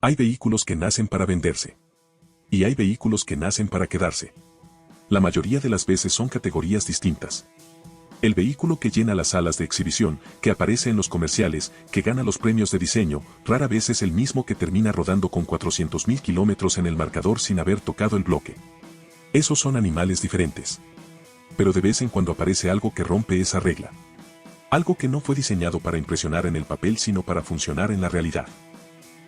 Hay vehículos que nacen para venderse. Y hay vehículos que nacen para quedarse. La mayoría de las veces son categorías distintas. El vehículo que llena las salas de exhibición, que aparece en los comerciales, que gana los premios de diseño, rara vez es el mismo que termina rodando con 400.000 kilómetros en el marcador sin haber tocado el bloque. Esos son animales diferentes. Pero de vez en cuando aparece algo que rompe esa regla. Algo que no fue diseñado para impresionar en el papel sino para funcionar en la realidad.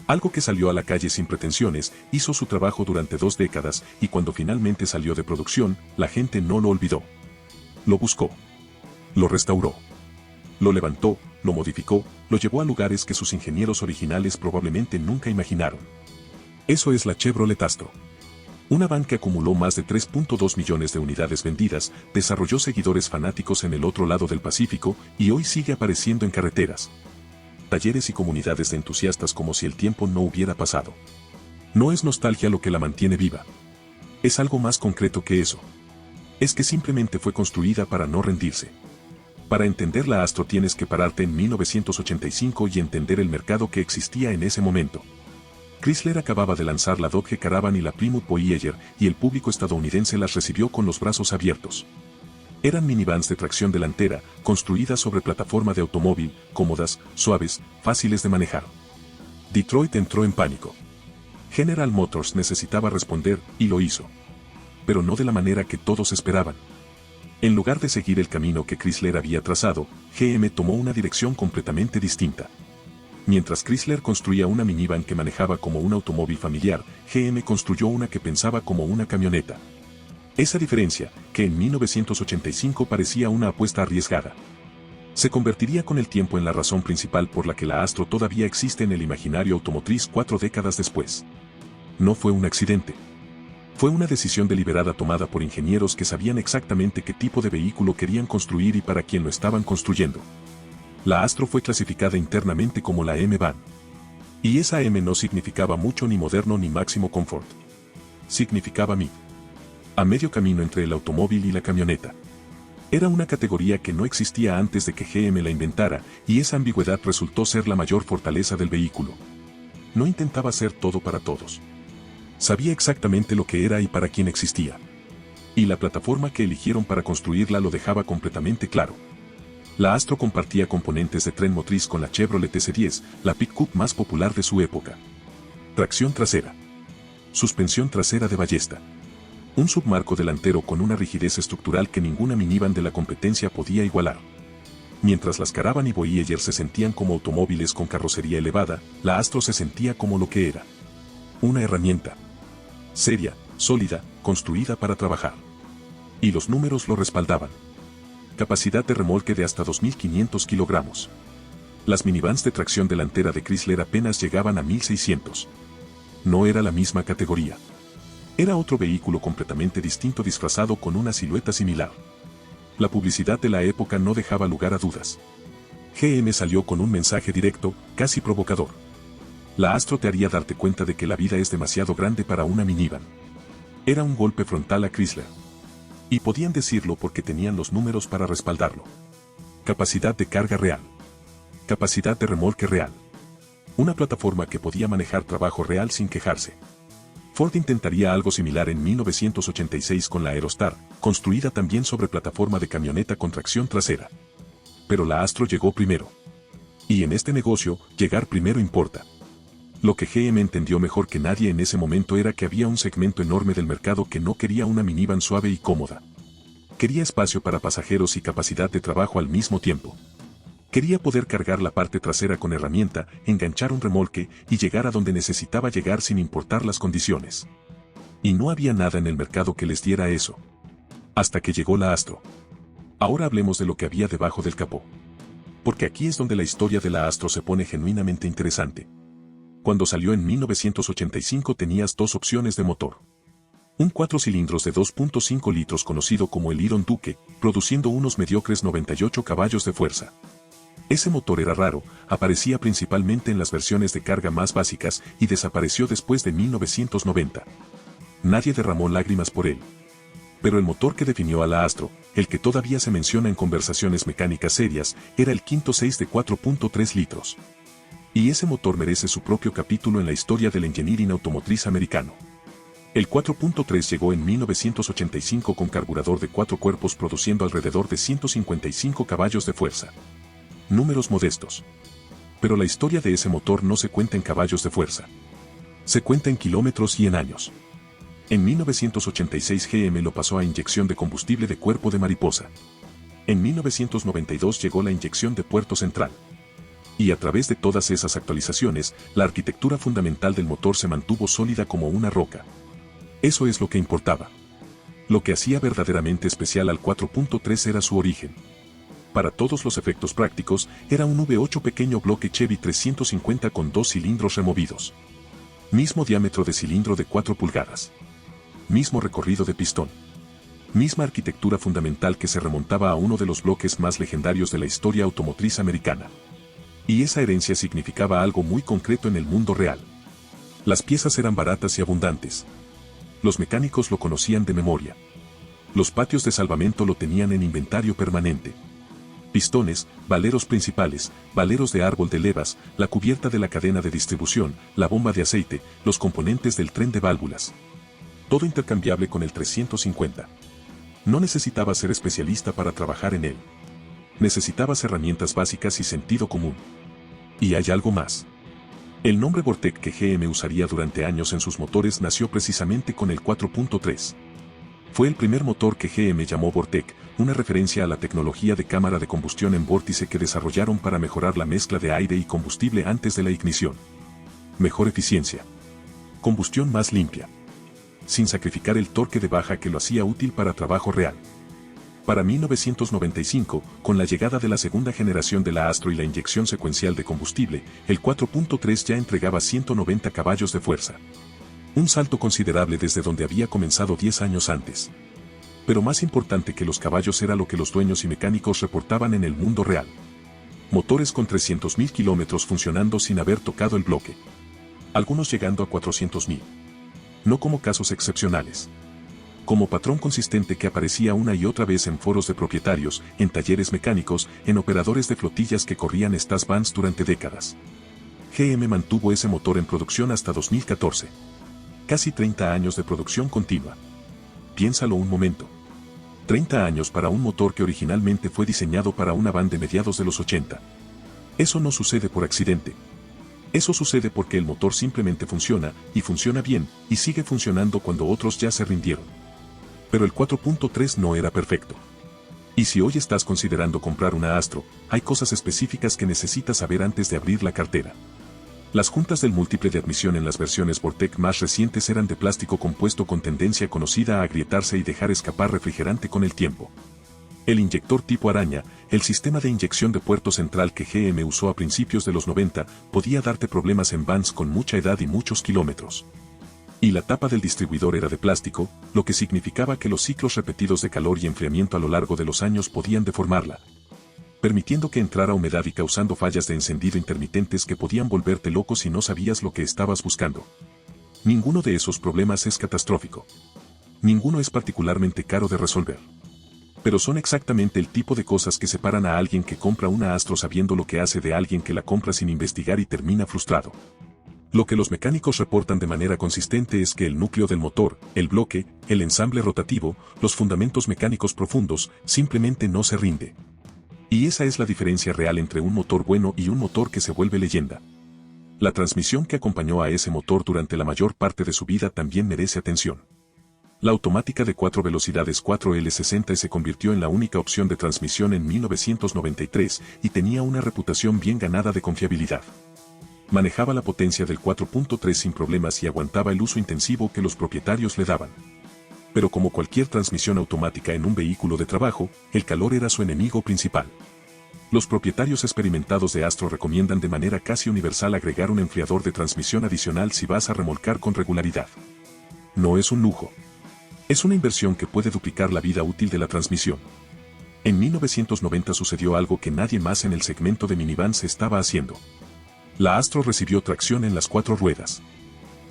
Algo que salió a la calle sin pretensiones, hizo su trabajo durante 2 décadas y cuando finalmente salió de producción, la gente no lo olvidó. Lo buscó. Lo restauró. Lo levantó, lo modificó, lo llevó a lugares que sus ingenieros originales probablemente nunca imaginaron. Eso es la Chevrolet Astro. Una van que acumuló más de 3.2 millones de unidades vendidas, desarrolló seguidores fanáticos en el otro lado del Pacífico y hoy sigue apareciendo en carreteras, talleres y comunidades de entusiastas como si el tiempo no hubiera pasado. No es nostalgia lo que la mantiene viva. Es algo más concreto que eso. Es que simplemente fue construida para no rendirse. Para entender la Astro tienes que pararte en 1985 y entender el mercado que existía en ese momento. Chrysler acababa de lanzar la Dodge Caravan y la Plymouth Voyager y el público estadounidense las recibió con los brazos abiertos. Eran minivans de tracción delantera, construidas sobre plataforma de automóvil, cómodas, suaves, fáciles de manejar. Detroit entró en pánico. General Motors necesitaba responder y lo hizo. Pero no de la manera que todos esperaban. En lugar de seguir el camino que Chrysler había trazado, GM tomó una dirección completamente distinta. Mientras Chrysler construía una minivan que manejaba como un automóvil familiar, GM construyó una que pensaba como una camioneta. Esa diferencia, que en 1985 parecía una apuesta arriesgada, se convertiría con el tiempo en la razón principal por la que la Astro todavía existe en el imaginario automotriz 4 décadas después. No fue un accidente. Fue una decisión deliberada tomada por ingenieros que sabían exactamente qué tipo de vehículo querían construir y para quién lo estaban construyendo. La Astro fue clasificada internamente como la M-Van. Y esa M no significaba mucho ni moderno ni máximo confort. Significaba mid. A medio camino entre el automóvil y la camioneta. Era una categoría que no existía antes de que GM la inventara, y esa ambigüedad resultó ser la mayor fortaleza del vehículo. No intentaba ser todo para todos. Sabía exactamente lo que era y para quién existía. Y la plataforma que eligieron para construirla lo dejaba completamente claro. La Astro compartía componentes de tren motriz con la Chevrolet S10, la pick-up más popular de su época. Tracción trasera. Suspensión trasera de ballesta. Un submarco delantero con una rigidez estructural que ninguna minivan de la competencia podía igualar. Mientras las Caravan y Voyager se sentían como automóviles con carrocería elevada, la Astro se sentía como lo que era. Una herramienta. Seria, sólida, construida para trabajar. Y los números lo respaldaban. Capacidad de remolque de hasta 2.500 kilogramos. Las minivans de tracción delantera de Chrysler apenas llegaban a 1.600. No era la misma categoría. Era otro vehículo completamente distinto disfrazado con una silueta similar. La publicidad de la época no dejaba lugar a dudas. GM salió con un mensaje directo, casi provocador. La Astro te haría darte cuenta de que la vida es demasiado grande para una minivan. Era un golpe frontal a Chrysler. Y podían decirlo porque tenían los números para respaldarlo. Capacidad de carga real. Capacidad de remolque real. Una plataforma que podía manejar trabajo real sin quejarse. Ford intentaría algo similar en 1986 con la Aerostar, construida también sobre plataforma de camioneta con tracción trasera. Pero la Astro llegó primero. Y en este negocio, llegar primero importa. Lo que GM entendió mejor que nadie en ese momento era que había un segmento enorme del mercado que no quería una minivan suave y cómoda. Quería espacio para pasajeros y capacidad de trabajo al mismo tiempo. Quería poder cargar la parte trasera con herramienta, enganchar un remolque y llegar a donde necesitaba llegar sin importar las condiciones. Y no había nada en el mercado que les diera eso. Hasta que llegó la Astro. Ahora hablemos de lo que había debajo del capó. Porque aquí es donde la historia de la Astro se pone genuinamente interesante. Cuando salió en 1985 tenías 2 opciones de motor. Un 4 cilindros de 2.5 litros conocido como el Iron Duke, produciendo unos mediocres 98 caballos de fuerza. Ese motor era raro, aparecía principalmente en las versiones de carga más básicas y desapareció después de 1990. Nadie derramó lágrimas por él. Pero el motor que definió a la Astro, el que todavía se menciona en conversaciones mecánicas serias, era el quinto 6 de 4.3 litros. Y ese motor merece su propio capítulo en la historia del engineering automotriz americano. El 4.3 llegó en 1985 con carburador de 4 cuerpos produciendo alrededor de 155 caballos de fuerza. Números modestos. Pero la historia de ese motor no se cuenta en caballos de fuerza. Se cuenta en kilómetros y en años. En 1986 GM lo pasó a inyección de combustible de cuerpo de mariposa. En 1992 llegó la inyección de puerto central. Y a través de todas esas actualizaciones, la arquitectura fundamental del motor se mantuvo sólida como una roca. Eso es lo que importaba. Lo que hacía verdaderamente especial al 4.3 era su origen. Para todos los efectos prácticos, era un V8 pequeño bloque Chevy 350 con 2 cilindros removidos. Mismo diámetro de cilindro de 4 pulgadas. Mismo recorrido de pistón. Misma arquitectura fundamental que se remontaba a uno de los bloques más legendarios de la historia automotriz americana. Y esa herencia significaba algo muy concreto en el mundo real. Las piezas eran baratas y abundantes. Los mecánicos lo conocían de memoria. Los patios de salvamento lo tenían en inventario permanente. Pistones, valeros principales, valeros de árbol de levas, la cubierta de la cadena de distribución, la bomba de aceite, los componentes del tren de válvulas. Todo intercambiable con el 350. No necesitabas ser especialista para trabajar en él. Necesitabas herramientas básicas y sentido común. Y hay algo más. El nombre Vortec que GM usaría durante años en sus motores nació precisamente con el 4.3. Fue el primer motor que GM llamó Vortec, una referencia a la tecnología de cámara de combustión en vórtice que desarrollaron para mejorar la mezcla de aire y combustible antes de la ignición. Mejor eficiencia. Combustión más limpia. Sin sacrificar el torque de baja que lo hacía útil para trabajo real. Para 1995, con la llegada de la segunda generación de la Astro y la inyección secuencial de combustible, el 4.3 ya entregaba 190 caballos de fuerza. Un salto considerable desde donde había comenzado 10 años antes. Pero más importante que los caballos era lo que los dueños y mecánicos reportaban en el mundo real. Motores con 300.000 kilómetros funcionando sin haber tocado el bloque. Algunos llegando a 400.000. No como casos excepcionales. Como patrón consistente que aparecía una y otra vez en foros de propietarios, en talleres mecánicos, en operadores de flotillas que corrían estas vans durante décadas. GM mantuvo ese motor en producción hasta 2014. Casi 30 años de producción continua. Piénsalo un momento. 30 años para un motor que originalmente fue diseñado para una van de mediados de los 80. Eso no sucede por accidente. Eso sucede porque el motor simplemente funciona, y funciona bien, y sigue funcionando cuando otros ya se rindieron. Pero el 4.3 no era perfecto. Y si hoy estás considerando comprar una Astro, hay cosas específicas que necesitas saber antes de abrir la cartera. Las juntas del múltiple de admisión en las versiones Vortec más recientes eran de plástico compuesto con tendencia conocida a agrietarse y dejar escapar refrigerante con el tiempo. El inyector tipo araña, el sistema de inyección de puerto central que GM usó a principios de los 90, podía darte problemas en vans con mucha edad y muchos kilómetros. Y la tapa del distribuidor era de plástico, lo que significaba que los ciclos repetidos de calor y enfriamiento a lo largo de los años podían deformarla, permitiendo que entrara humedad y causando fallas de encendido intermitentes que podían volverte loco si no sabías lo que estabas buscando. Ninguno de esos problemas es catastrófico. Ninguno es particularmente caro de resolver. Pero son exactamente el tipo de cosas que separan a alguien que compra una Astro sabiendo lo que hace de alguien que la compra sin investigar y termina frustrado. Lo que los mecánicos reportan de manera consistente es que el núcleo del motor, el bloque, el ensamble rotativo, los fundamentos mecánicos profundos, simplemente no se rinde. Y esa es la diferencia real entre un motor bueno y un motor que se vuelve leyenda. La transmisión que acompañó a ese motor durante la mayor parte de su vida también merece atención. La automática de 4 velocidades 4L60 se convirtió en la única opción de transmisión en 1993 y tenía una reputación bien ganada de confiabilidad. Manejaba la potencia del 4.3 sin problemas y aguantaba el uso intensivo que los propietarios le daban. Pero como cualquier transmisión automática en un vehículo de trabajo, el calor era su enemigo principal. Los propietarios experimentados de Astro recomiendan de manera casi universal agregar un enfriador de transmisión adicional si vas a remolcar con regularidad. No es un lujo. Es una inversión que puede duplicar la vida útil de la transmisión. En 1990 sucedió algo que nadie más en el segmento de minivans estaba haciendo. La Astro recibió tracción en las 4 ruedas.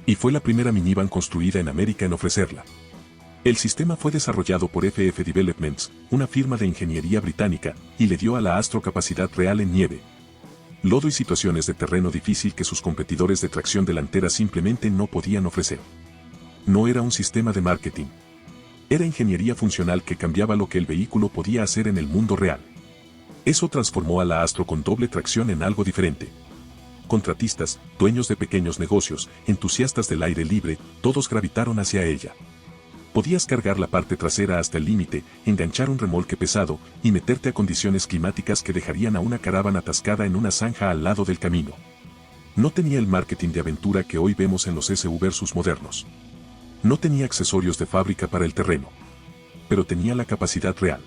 Y fue la primera minivan construida en América en ofrecerla. El sistema fue desarrollado por FF Developments, una firma de ingeniería británica, y le dio a la Astro capacidad real en nieve. lodo y situaciones de terreno difícil que sus competidores de tracción delantera simplemente no podían ofrecer. No era un sistema de marketing. Era ingeniería funcional que cambiaba lo que el vehículo podía hacer en el mundo real. Eso transformó a la Astro con doble tracción en algo diferente. Contratistas, dueños de pequeños negocios, entusiastas del aire libre, todos gravitaron hacia ella. Podías cargar la parte trasera hasta el límite, enganchar un remolque pesado y meterte a condiciones climáticas que dejarían a una caravana atascada en una zanja al lado del camino. No tenía el marketing de aventura que hoy vemos en los SUV versus modernos. No tenía accesorios de fábrica para el terreno. Pero tenía la capacidad real.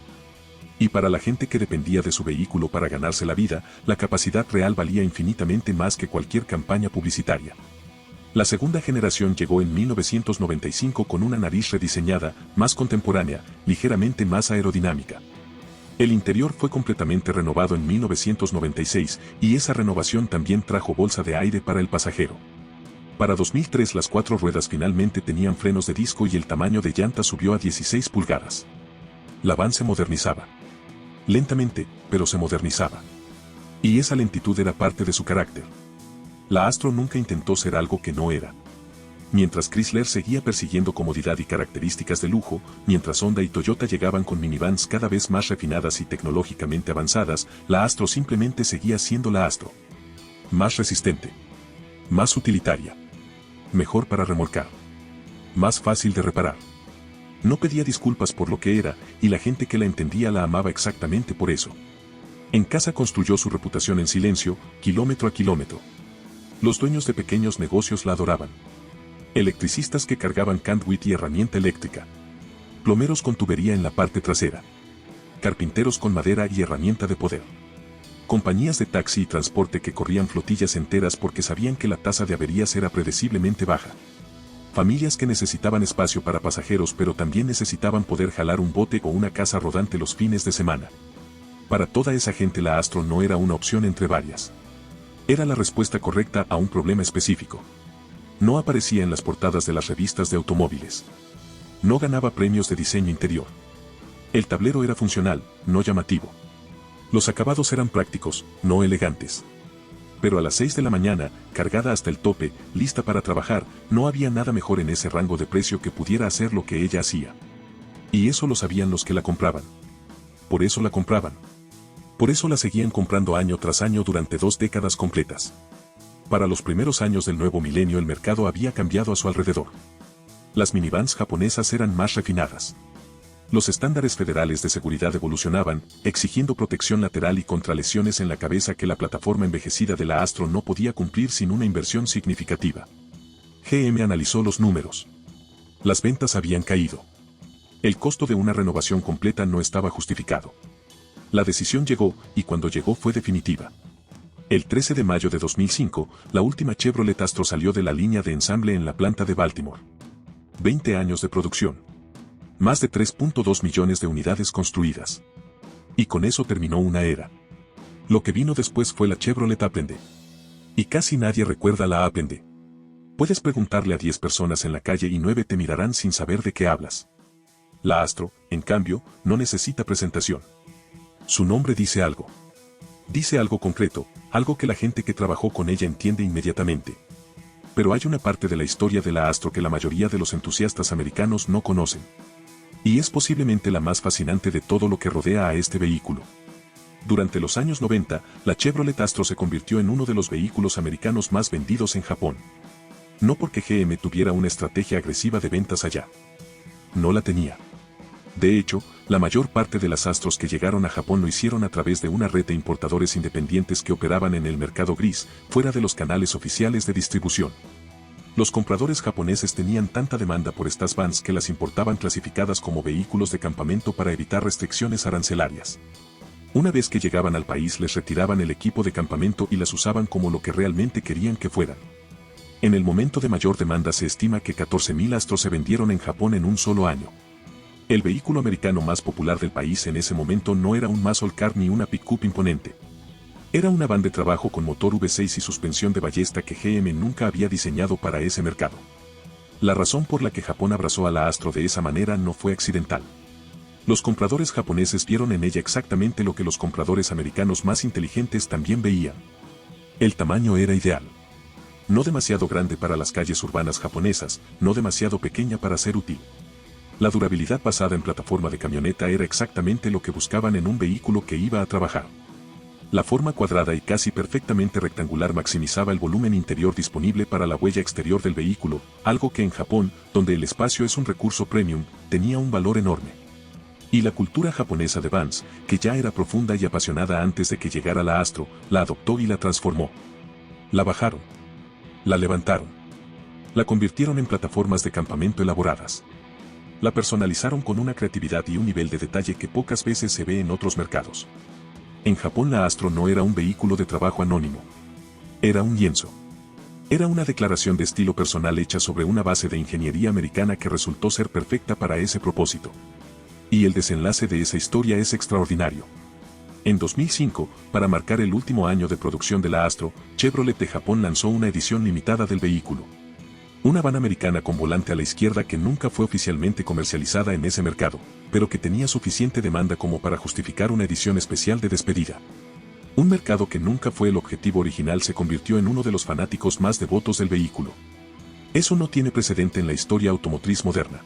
Y para la gente que dependía de su vehículo para ganarse la vida, la capacidad real valía infinitamente más que cualquier campaña publicitaria. La segunda generación llegó en 1995 con una nariz rediseñada, más contemporánea, ligeramente más aerodinámica. El interior fue completamente renovado en 1996 y esa renovación también trajo bolsa de aire para el pasajero. Para 2003 las 4 ruedas finalmente tenían frenos de disco y el tamaño de llanta subió a 16 pulgadas. La van se modernizaba. Lentamente, pero se modernizaba. Y esa lentitud era parte de su carácter. La Astro nunca intentó ser algo que no era. Mientras Chrysler seguía persiguiendo comodidad y características de lujo, mientras Honda y Toyota llegaban con minivans cada vez más refinadas y tecnológicamente avanzadas, la Astro simplemente seguía siendo la Astro. Más resistente. Más utilitaria. Mejor para remolcar. Más fácil de reparar. No pedía disculpas por lo que era, y la gente que la entendía la amaba exactamente por eso. En casa construyó su reputación en silencio, kilómetro a kilómetro. Los dueños de pequeños negocios la adoraban. Electricistas que cargaban conduit y herramienta eléctrica. Plomeros con tubería en la parte trasera. Carpinteros con madera y herramienta de poder. Compañías de taxi y transporte que corrían flotillas enteras porque sabían que la tasa de averías era predeciblemente baja. Familias que necesitaban espacio para pasajeros pero también necesitaban poder jalar un bote o una casa rodante los fines de semana. Para toda esa gente la Astro no era una opción entre varias. Era la respuesta correcta a un problema específico. No aparecía en las portadas de las revistas de automóviles. No ganaba premios de diseño interior. El tablero era funcional, no llamativo. Los acabados eran prácticos, no elegantes. Pero a las 6 de la mañana, cargada hasta el tope, lista para trabajar, no había nada mejor en ese rango de precio que pudiera hacer lo que ella hacía. Y eso lo sabían los que la compraban. Por eso la compraban. Por eso la seguían comprando año tras año durante 2 décadas completas. Para los primeros años del nuevo milenio el mercado había cambiado a su alrededor. Las minivans japonesas eran más refinadas. Los estándares federales de seguridad evolucionaban, exigiendo protección lateral y contra lesiones en la cabeza que la plataforma envejecida de la Astro no podía cumplir sin una inversión significativa. GM analizó los números. Las ventas habían caído. El costo de una renovación completa no estaba justificado. La decisión llegó, y cuando llegó fue definitiva. El 13 de mayo de 2005, la última Chevrolet Astro salió de la línea de ensamble en la planta de Baltimore. 20 años de producción. Más de 3.2 millones de unidades construidas. Y con eso terminó una era. Lo que vino después fue la Chevrolet Aprende. Y casi nadie recuerda la Aprende. Puedes preguntarle a 10 personas en la calle y 9 te mirarán sin saber de qué hablas. La Astro, en cambio, no necesita presentación. Su nombre dice algo. Dice algo concreto, algo que la gente que trabajó con ella entiende inmediatamente. Pero hay una parte de la historia de la Astro que la mayoría de los entusiastas americanos no conocen. Y es posiblemente la más fascinante de todo lo que rodea a este vehículo. Durante los años 90, la Chevrolet Astro se convirtió en uno de los vehículos americanos más vendidos en Japón. No porque GM tuviera una estrategia agresiva de ventas allá. No la tenía. De hecho, la mayor parte de las Astros que llegaron a Japón lo hicieron a través de una red de importadores independientes que operaban en el mercado gris, fuera de los canales oficiales de distribución. Los compradores japoneses tenían tanta demanda por estas vans que las importaban clasificadas como vehículos de campamento para evitar restricciones arancelarias. Una vez que llegaban al país les retiraban el equipo de campamento y las usaban como lo que realmente querían que fueran. En el momento de mayor demanda se estima que 14.000 Astros se vendieron en Japón en un solo año. El vehículo americano más popular del país en ese momento no era un muscle car ni una pick-up imponente. Era una van de trabajo con motor V6 y suspensión de ballesta que GM nunca había diseñado para ese mercado. La razón por la que Japón abrazó a la Astro de esa manera no fue accidental. Los compradores japoneses vieron en ella exactamente lo que los compradores americanos más inteligentes también veían. El tamaño era ideal. No demasiado grande para las calles urbanas japonesas, no demasiado pequeña para ser útil. La durabilidad basada en plataforma de camioneta era exactamente lo que buscaban en un vehículo que iba a trabajar. La forma cuadrada y casi perfectamente rectangular maximizaba el volumen interior disponible para la huella exterior del vehículo, algo que en Japón, donde el espacio es un recurso premium, tenía un valor enorme. Y la cultura japonesa de vans, que ya era profunda y apasionada antes de que llegara la Astro, la adoptó y la transformó. La bajaron. La levantaron. La convirtieron en plataformas de campamento elaboradas. La personalizaron con una creatividad y un nivel de detalle que pocas veces se ve en otros mercados. En Japón la Astro no era un vehículo de trabajo anónimo. Era un lienzo. Era una declaración de estilo personal hecha sobre una base de ingeniería americana que resultó ser perfecta para ese propósito. Y el desenlace de esa historia es extraordinario. En 2005, para marcar el último año de producción de la Astro, Chevrolet de Japón lanzó una edición limitada del vehículo. Una van americana con volante a la izquierda que nunca fue oficialmente comercializada en ese mercado, pero que tenía suficiente demanda como para justificar una edición especial de despedida. Un mercado que nunca fue el objetivo original se convirtió en uno de los fanáticos más devotos del vehículo. Eso no tiene precedente en la historia automotriz moderna.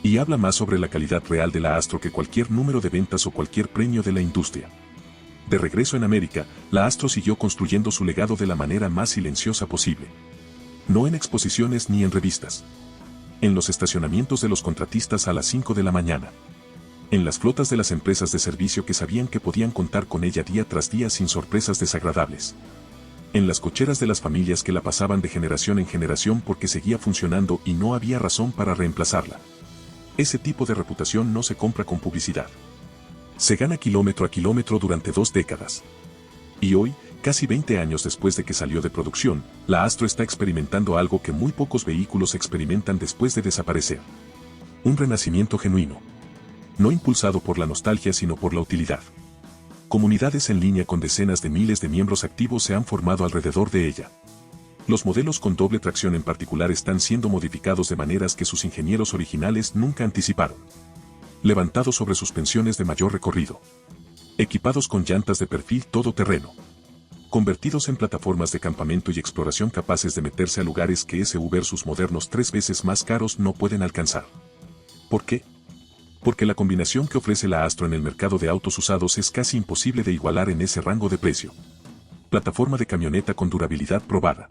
Y habla más sobre la calidad real de la Astro que cualquier número de ventas o cualquier premio de la industria. De regreso en América, la Astro siguió construyendo su legado de la manera más silenciosa posible. No en exposiciones ni en revistas. En los estacionamientos de los contratistas a las 5 de la mañana. En las flotas de las empresas de servicio que sabían que podían contar con ella día tras día sin sorpresas desagradables. En las cocheras de las familias que la pasaban de generación en generación porque seguía funcionando y no había razón para reemplazarla. Ese tipo de reputación no se compra con publicidad. Se gana kilómetro a kilómetro durante 2 décadas. Y hoy, casi 20 años después de que salió de producción, la Astro está experimentando algo que muy pocos vehículos experimentan después de desaparecer. Un renacimiento genuino. No impulsado por la nostalgia sino por la utilidad. Comunidades en línea con decenas de miles de miembros activos se han formado alrededor de ella. Los modelos con doble tracción en particular están siendo modificados de maneras que sus ingenieros originales nunca anticiparon. Levantados sobre suspensiones de mayor recorrido. Equipados con llantas de perfil todoterreno. Convertidos en plataformas de campamento y exploración capaces de meterse a lugares que SUV versus modernos 3 veces más caros no pueden alcanzar. ¿Por qué? Porque la combinación que ofrece la Astro en el mercado de autos usados es casi imposible de igualar en ese rango de precio. Plataforma de camioneta con durabilidad probada.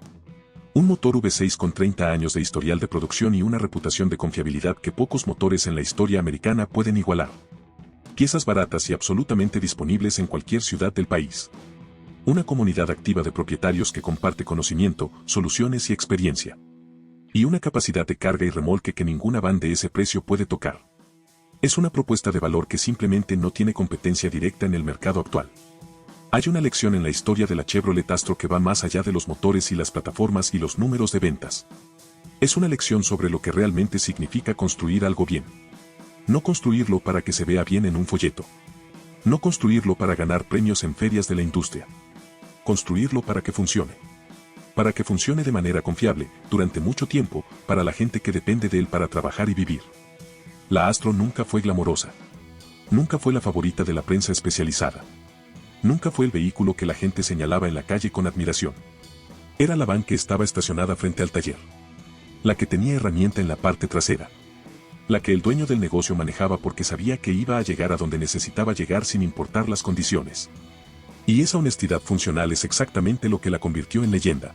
Un motor V6 con 30 años de historial de producción y una reputación de confiabilidad que pocos motores en la historia americana pueden igualar. Piezas baratas y absolutamente disponibles en cualquier ciudad del país. Una comunidad activa de propietarios que comparte conocimiento, soluciones y experiencia. Y una capacidad de carga y remolque que ninguna van de ese precio puede tocar. Es una propuesta de valor que simplemente no tiene competencia directa en el mercado actual. Hay una lección en la historia de la Chevrolet Astro que va más allá de los motores y las plataformas y los números de ventas. Es una lección sobre lo que realmente significa construir algo bien. No construirlo para que se vea bien en un folleto. No construirlo para ganar premios en ferias de la industria. Construirlo para que funcione. Para que funcione de manera confiable, durante mucho tiempo, para la gente que depende de él para trabajar y vivir. La Astro nunca fue glamorosa. Nunca fue la favorita de la prensa especializada. Nunca fue el vehículo que la gente señalaba en la calle con admiración. Era la van que estaba estacionada frente al taller. La que tenía herramienta en la parte trasera. La que el dueño del negocio manejaba porque sabía que iba a llegar a donde necesitaba llegar sin importar las condiciones. Y esa honestidad funcional es exactamente lo que la convirtió en leyenda.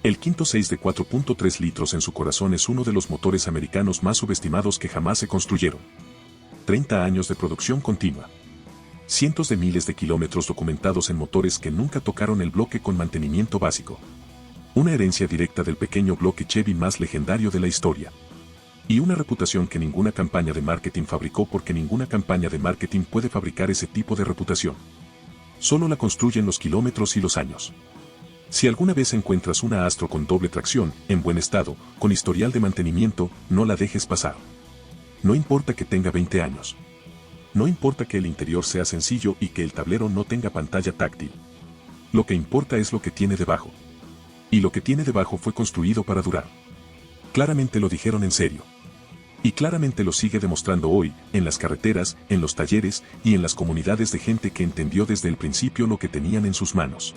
El Quinto 6 de 4.3 litros en su corazón es uno de los motores americanos más subestimados que jamás se construyeron. 30 años de producción continua. Cientos de miles de kilómetros documentados en motores que nunca tocaron el bloque con mantenimiento básico. Una herencia directa del pequeño bloque Chevy más legendario de la historia. Y una reputación que ninguna campaña de marketing fabricó porque ninguna campaña de marketing puede fabricar ese tipo de reputación. Solo la construyen los kilómetros y los años. Si alguna vez encuentras una Astro con doble tracción, en buen estado, con historial de mantenimiento, no la dejes pasar. No importa que tenga 20 años. No importa que el interior sea sencillo y que el tablero no tenga pantalla táctil. Lo que importa es lo que tiene debajo. Y lo que tiene debajo fue construido para durar. Claramente lo dijeron en serio. Y claramente lo sigue demostrando hoy, en las carreteras, en los talleres y en las comunidades de gente que entendió desde el principio lo que tenían en sus manos.